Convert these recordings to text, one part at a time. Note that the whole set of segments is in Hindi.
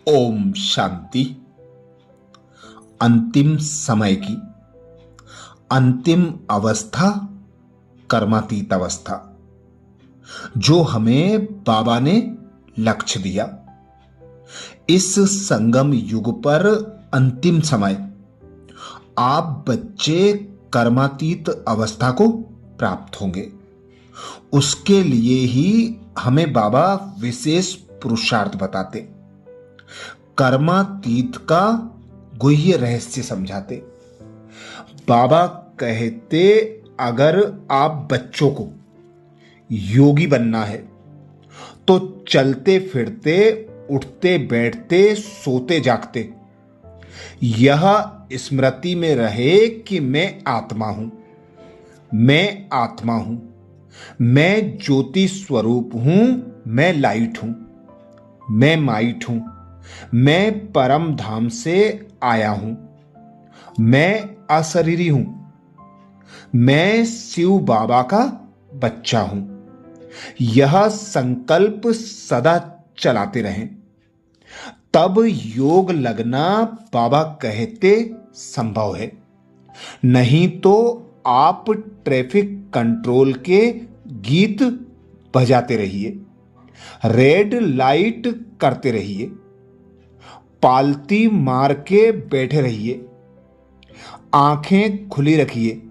ओम शांति। अंतिम समय की अंतिम अवस्था कर्मातीत अवस्था, जो हमें बाबा ने लक्ष्य दिया। इस संगम युग पर अंतिम समय आप बच्चे कर्मातीत अवस्था को प्राप्त होंगे। उसके लिए ही हमें बाबा विशेष पुरुषार्थ बताते, कर्मातीत का गुह्य रहस्य समझाते। बाबा कहते, अगर आप बच्चों को योगी बनना है तो चलते फिरते, उठते बैठते, सोते जागते यह स्मृति में रहे कि मैं आत्मा हूं, मैं आत्मा हूं, मैं ज्योति स्वरूप हूं, मैं लाइट हूं, मैं माइट हूं, मैं परम धाम से आया हूं, मैं अशरीरी हूं, मैं शिव बाबा का बच्चा हूं। यह संकल्प सदा चलाते रहें, तब योग लगना बाबा कहते संभव है। नहीं तो आप ट्रैफिक कंट्रोल के गीत बजाते रहिए, रेड लाइट करते रहिए, पालती मार के बैठे रहिए, आंखें खुली रखिए।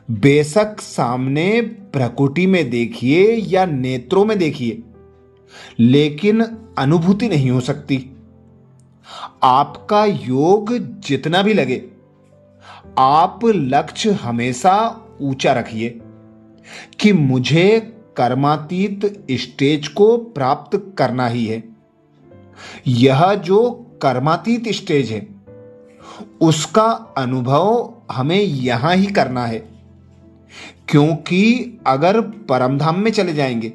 बेशक सामने प्रकृति में देखिए या नेत्रों में देखिए, लेकिन अनुभूति नहीं हो सकती। आपका योग जितना भी लगे, आप लक्ष्य हमेशा ऊंचा रखिए कि मुझे कर्मातीत स्टेज को प्राप्त करना ही है। यह जो कर्मातीत स्टेज है, उसका अनुभव हमें यहां ही करना है, क्योंकि अगर परमधाम में चले जाएंगे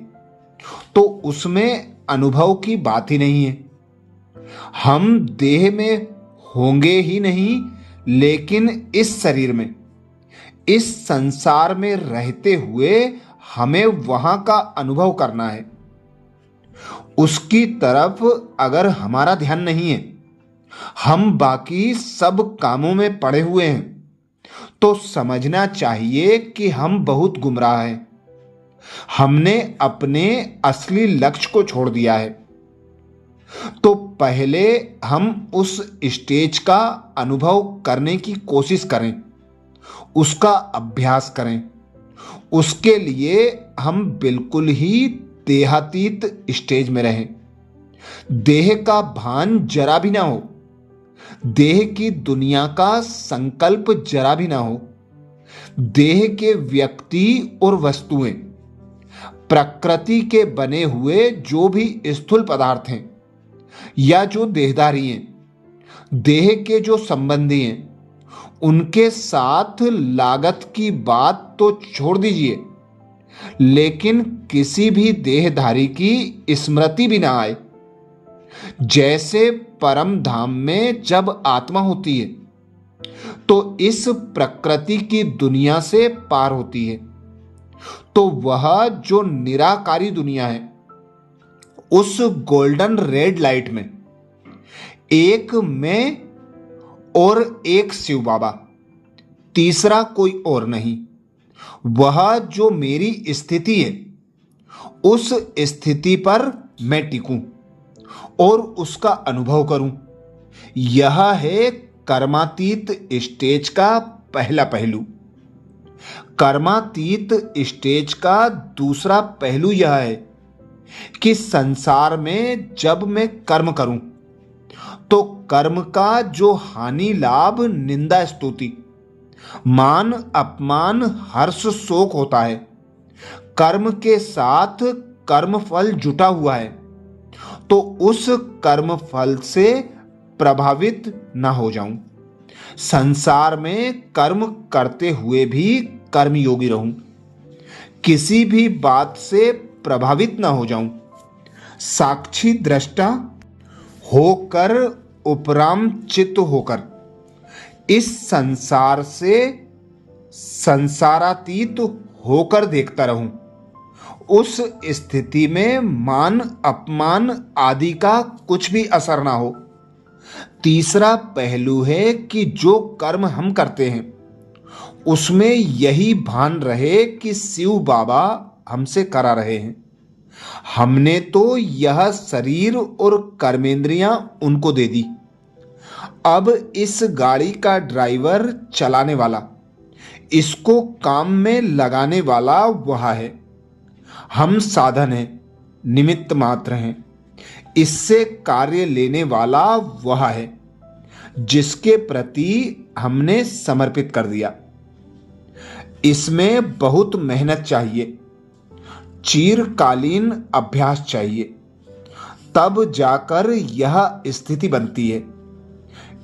तो उसमें अनुभव की बात ही नहीं है। हम देह में होंगे ही नहीं, लेकिन इस शरीर में, इस संसार में रहते हुए हमें वहां का अनुभव करना है। उसकी तरफ अगर हमारा ध्यान नहीं है, हम बाकी सब कामों में पड़े हुए हैं, तो समझना चाहिए कि हम बहुत गुमराह हैं। हमने अपने असली लक्ष्य को छोड़ दिया है। तो पहले हम उस स्टेज का अनुभव करने की कोशिश करें, उसका अभ्यास करें। उसके लिए हम बिल्कुल ही देहातीत स्टेज में रहें। देह का भान जरा भी ना हो, देह की दुनिया का संकल्प जरा भी ना हो। देह के व्यक्ति और वस्तुएं, प्रकृति के बने हुए जो भी स्थूल पदार्थ हैं या जो देहधारी हैं, देह के जो संबंधी हैं, उनके साथ लागत की बात तो छोड़ दीजिए, लेकिन किसी भी देहधारी की स्मृति भी ना आए। जैसे परम धाम में जब आत्मा होती है तो इस प्रकृति की दुनिया से पार होती है, तो वह जो निराकारी दुनिया है, उस गोल्डन रेड लाइट में एक मैं और एक शिव बाबा, तीसरा कोई और नहीं। वह जो मेरी स्थिति है, उस स्थिति पर मैं टिकूं और उसका अनुभव करूं। यह है कर्मातीत स्टेज का पहला पहलू। कर्मातीत स्टेज का दूसरा पहलू यह है कि संसार में जब मैं कर्म करूं तो कर्म का जो हानि लाभ, निंदा स्तुति, मान अपमान, हर्ष शोक होता है, कर्म के साथ कर्म फल जुटा हुआ है, तो उस कर्म फल से प्रभावित ना हो जाऊं। संसार में कर्म करते हुए भी कर्मयोगी रहूं, किसी भी बात से प्रभावित ना हो जाऊं। साक्षी दृष्टा होकर, उपराम चित्त होकर इस संसार से संसारातीत होकर देखता रहूं। उस स्थिति में मान अपमान आदि का कुछ भी असर ना हो। तीसरा पहलू है कि जो कर्म हम करते हैं उसमें यही भान रहे कि शिव बाबा हमसे करा रहे हैं। हमने तो यह शरीर और कर्मेंद्रियां उनको दे दी। अब इस गाड़ी का ड्राइवर चलाने वाला, इसको काम में लगाने वाला वह है। हम साधन हैं, निमित्त मात्र हैं। इससे कार्य लेने वाला वह है जिसके प्रति हमने समर्पित कर दिया। इसमें बहुत मेहनत चाहिए, चिरकालीन अभ्यास चाहिए, तब जाकर यह स्थिति बनती है।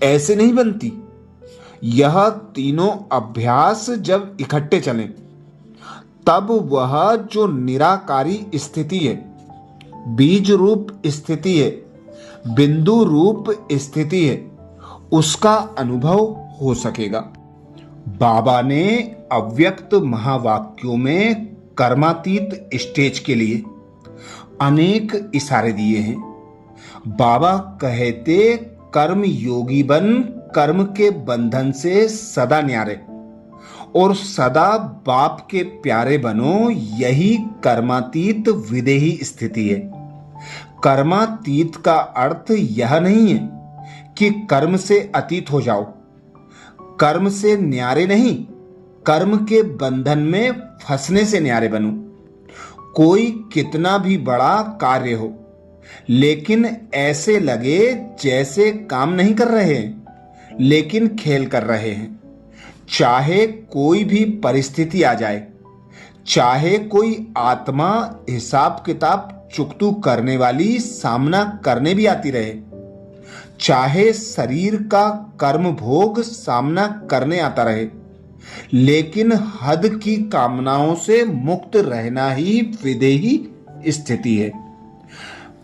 ऐसे नहीं बनती। यह तीनों अभ्यास जब इकट्ठे चलें तब वह जो निराकारी स्थिति है, बीज रूप स्थिति है, बिंदु रूप स्थिति है, उसका अनुभव हो सकेगा। बाबा ने अव्यक्त महावाक्यों में कर्मातीत स्टेज के लिए अनेक इशारे दिए हैं। बाबा कहते कर्म योगी बन कर्म के बंधन से सदा न्यारे और सदा बाप के प्यारे बनो, यही कर्मातीत विदेही स्थिति है। कर्मातीत का अर्थ यह नहीं है कि कर्म से अतीत हो जाओ, कर्म से न्यारे नहीं, कर्म के बंधन में फंसने से न्यारे बनो। कोई कितना भी बड़ा कार्य हो, लेकिन ऐसे लगे जैसे काम नहीं कर रहे हैं लेकिन खेल कर रहे हैं। चाहे कोई भी परिस्थिति आ जाए, चाहे कोई आत्मा हिसाब किताब चुकतू करने वाली सामना करने भी आती रहे, चाहे शरीर का कर्म भोग सामना करने आता रहे, लेकिन हद की कामनाओं से मुक्त रहना ही विदेही स्थिति है।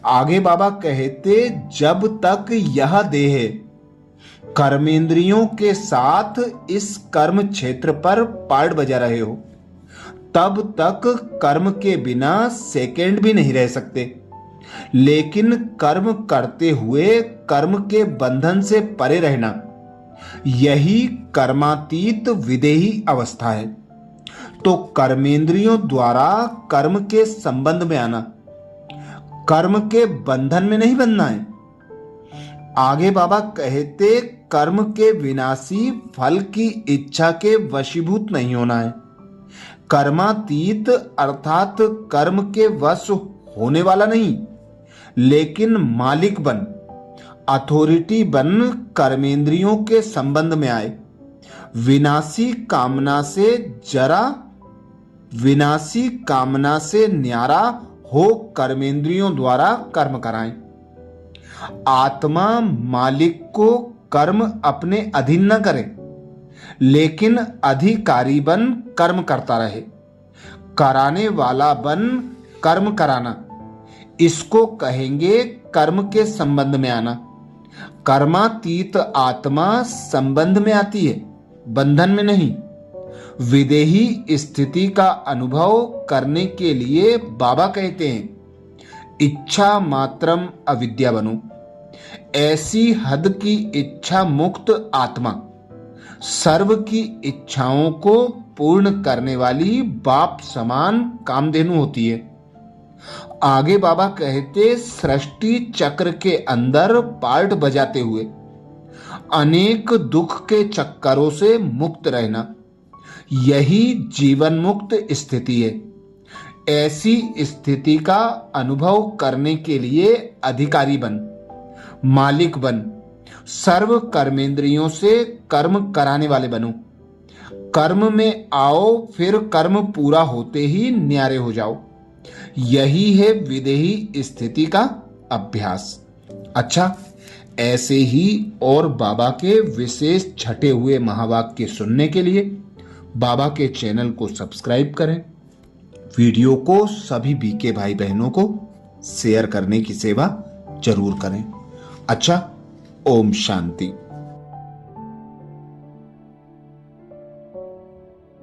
आगे बाबा कहते जब तक यह देह कर्मेंद्रियों के साथ इस कर्म क्षेत्र पर पार्ट बजा रहे हो, तब तक कर्म के बिना सेकंड भी नहीं रह सकते। लेकिन कर्म करते हुए कर्म के बंधन से परे रहना, यही कर्मातीत विदेही अवस्था है। तो कर्मेंद्रियों द्वारा कर्म के संबंध में आना, कर्म के बंधन में नहीं बनना है। आगे बाबा कहते कर्म के विनाशी फल की इच्छा के वशीभूत नहीं होना है। कर्मातीत अर्थात कर्म के वश होने वाला नहीं, लेकिन मालिक बन, अथॉरिटी बन कर्मेंद्रियों के संबंध में आए। विनाशी कामना से न्यारा हो कर्मेंद्रियों द्वारा कर्म कराएं। आत्मा मालिक को कर्म अपने अधीन न करे, लेकिन अधिकारी बन कर्म करता रहे। कराने वाला बन कर्म कराना, इसको कहेंगे कर्म के संबंध में आना। कर्मातीत आत्मा संबंध में आती है, बंधन में नहीं। विदेही स्थिति का अनुभव करने के लिए बाबा कहते हैं इच्छा मात्रम अविद्या बनो। ऐसी हद की इच्छा मुक्त आत्मा सर्व की इच्छाओं को पूर्ण करने वाली बाप समान कामधेनु होती है। आगे बाबा कहते सृष्टि चक्र के अंदर पार्ट बजाते हुए अनेक दुख के चक्करों से मुक्त रहना, यही जीवन मुक्त स्थिति है। ऐसी स्थिति का अनुभव करने के लिए अधिकारी बन, मालिक बन, सर्व कर्मेंद्रियों से कर्म कराने वाले बनो। कर्म में आओ, फिर कर्म पूरा होते ही न्यारे हो जाओ। यही है विदेही स्थिति का अभ्यास। अच्छा, ऐसे ही और बाबा के विशेष छटे हुए महावाक्य सुनने के लिए बाबा के चैनल को सब्सक्राइब करें। वीडियो को सभी बीके भाई बहनों को शेयर करने की सेवा जरूर करें। अच्छा, ओम शांति।